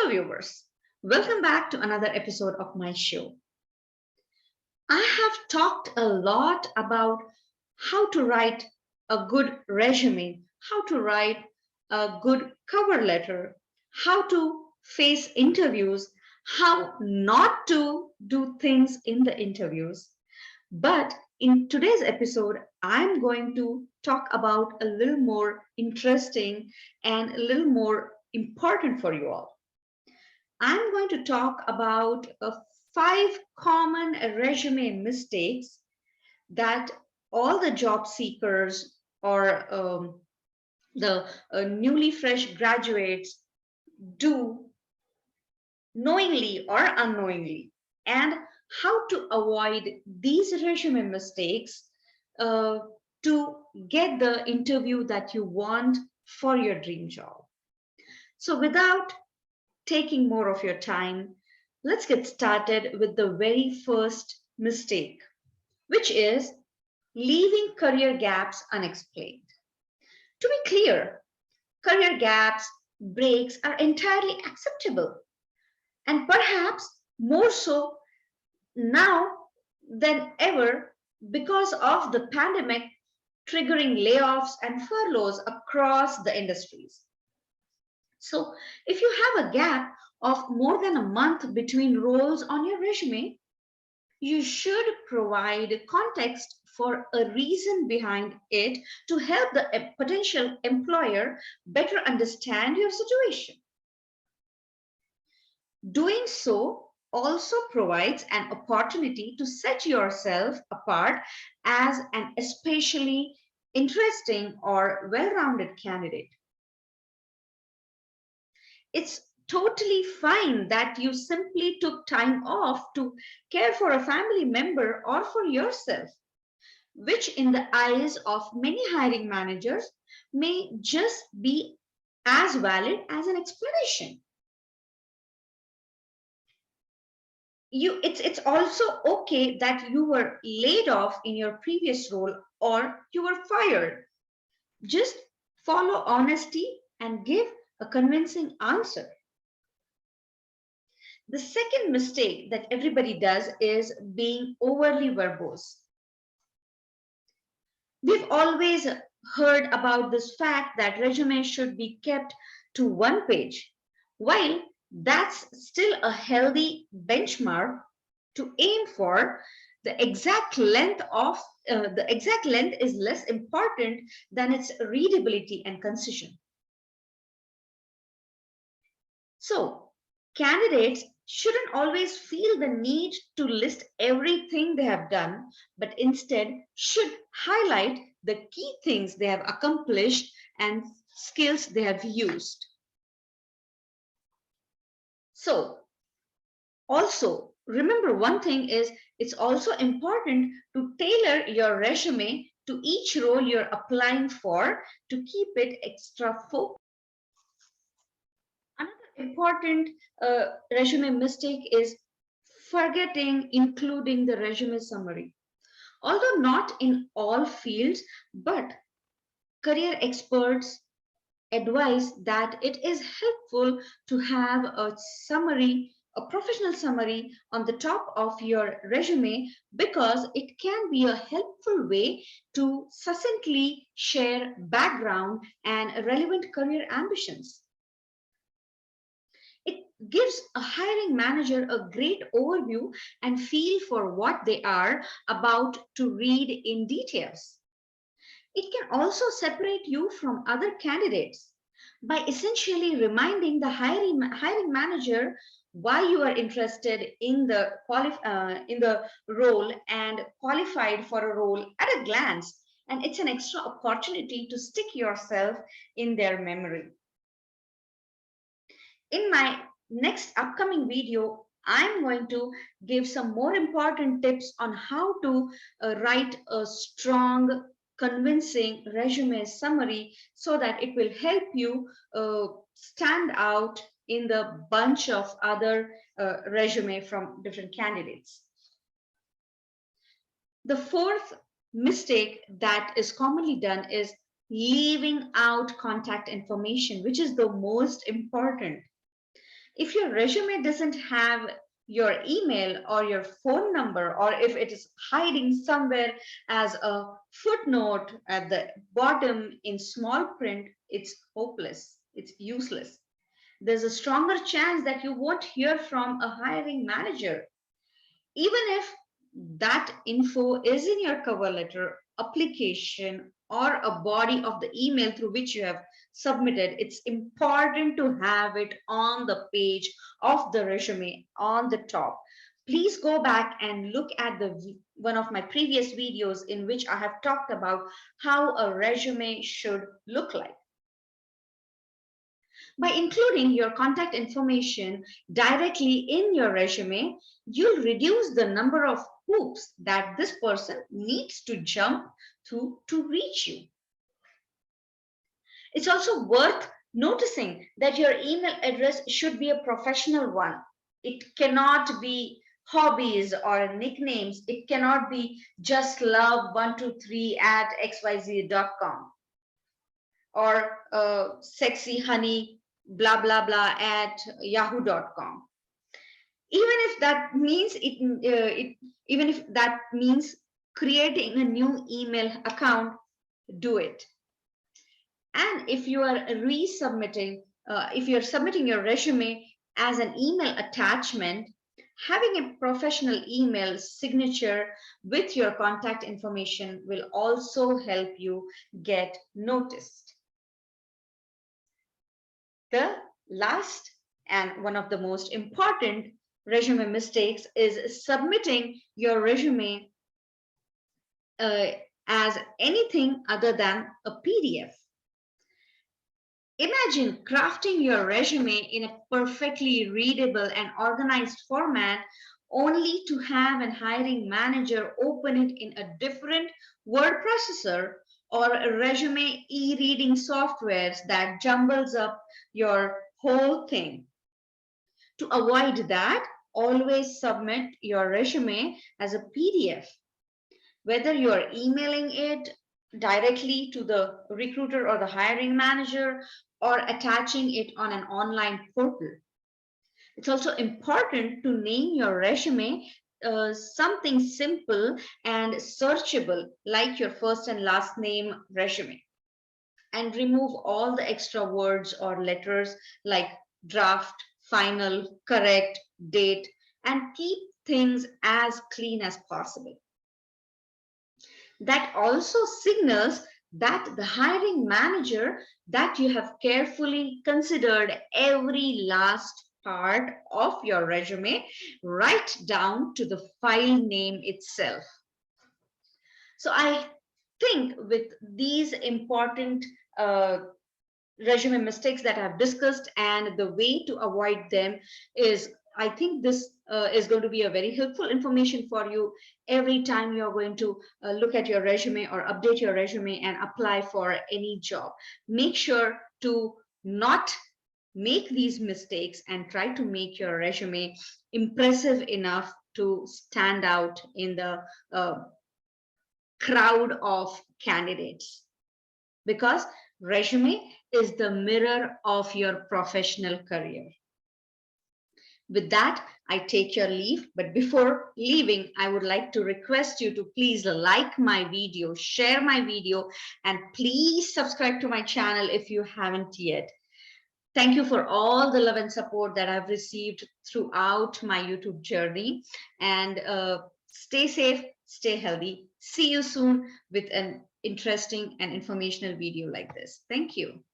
Hello, viewers. Welcome back to another episode of my show. I have talked a lot about how to write a good resume, how to write a good cover letter, how to face interviews, how not to do things in the interviews. But in today's episode, I'm going to talk about a little more interesting and a little more important for you all. I'm going to talk about five common resume mistakes that all the job seekers or the newly fresh graduates do knowingly or unknowingly, and how to avoid these resume mistakes uh, to get the interview that you want for your dream job. So, without taking more of your time, let's get started with the very first mistake, which is leaving career gaps unexplained. To be clear, career gaps, breaks are entirely acceptable, and perhaps more so now than ever because of the pandemic triggering layoffs and furloughs across the industries. So, if you have a gap of more than a month between roles on your resume, you should provide context for a reason behind it to help the potential employer better understand your situation. Doing so also provides an opportunity to set yourself apart as an especially interesting or well rounded candidate. It's totally fine that you simply took time off to care for a family member or for yourself, which, in the eyes of many hiring managers, may just be as valid as an explanation. It's also okay that you were laid off in your previous role or you were fired. Just follow honesty and give a convincing answer. The second mistake that everybody does is being overly verbose. We've always heard about this fact that resumes should be kept to one page. While that's still a healthy benchmark to aim for, the exact length is less important than its readability and concision. So, candidates shouldn't always feel the need to list everything they have done, but instead should highlight the key things they have accomplished and skills they have used. So, also, remember one thing is it's also important to tailor your resume to each role you're applying for to keep it extra focused. Another important resume mistake is forgetting including the resume summary. Although not in all fields, but career experts advise that it is helpful to have a summary, a professional summary on the top of your resume because it can be a helpful way to succinctly share background and relevant career ambitions. It gives a hiring manager a great overview and feel for what they are about to read in details. It can also separate you from other candidates by essentially reminding the hiring manager why you are interested in in the role and qualified for a role at a glance. And it's an extra opportunity to stick yourself in their memory. In my next upcoming video, I'm going to give some more important tips on how to write a strong, convincing resume summary so that it will help you stand out in the bunch of other resume from different candidates. The fourth mistake that is commonly done is leaving out contact information, which is the most important. If your resume doesn't have your email or your phone number, or if it is hiding somewhere as a footnote at the bottom in small print, it's hopeless, it's useless. There's a stronger chance that you won't hear from a hiring manager. Even if that info is in your cover letter, application, or a body of the email through which you have submitted, it's important to have it on the page of the resume on the top. Please go back and look at one of my previous videos in which I have talked about how a resume should look like. By including your contact information directly in your resume, you'll reduce the number of hoops that this person needs to jump through to reach you. It's also worth noticing that your email address should be a professional one. It cannot be hobbies or nicknames. It cannot be just love123 at xyz.com or sexy honey blah blah blah at yahoo.com. Even if that means even if that means creating a new email account, do it. And if you are resubmitting, if you're submitting your resume as an email attachment, having a professional email signature with your contact information will also help you get noticed. The last and one of the most important resume mistakes is submitting your resume as anything other than a PDF. Imagine crafting your resume in a perfectly readable and organized format only to have a hiring manager open it in a different word processor or a resume e-reading softwares that jumbles up your whole thing. To avoid that, always submit your resume as a PDF. Whether you're emailing it directly to the recruiter or the hiring manager or attaching it on an online portal. It's also important to name your resume something simple and searchable, like your first and last name resume, and remove all the extra words or letters like draft, final, correct, date, and keep things as clean as possible. That also signals that the hiring manager that you have carefully considered every last part of your resume right down to the file name itself. So I think with these important resume mistakes that I've discussed and the way to avoid them is, I think this is going to be a very helpful information for you every time you're going to look at your resume or update your resume and apply for any job. Make sure to not make these mistakes and try to make your resume impressive enough to stand out in the crowd of candidates, because resume is the mirror of your professional career. With that, I take your leave. But before leaving, I would like to request you to please like my video, share my video, and please subscribe to my channel if you haven't yet. Thank you for all the love and support that I've received throughout my YouTube journey. And stay safe, stay healthy. See you soon with an interesting and informational video like this. Thank you.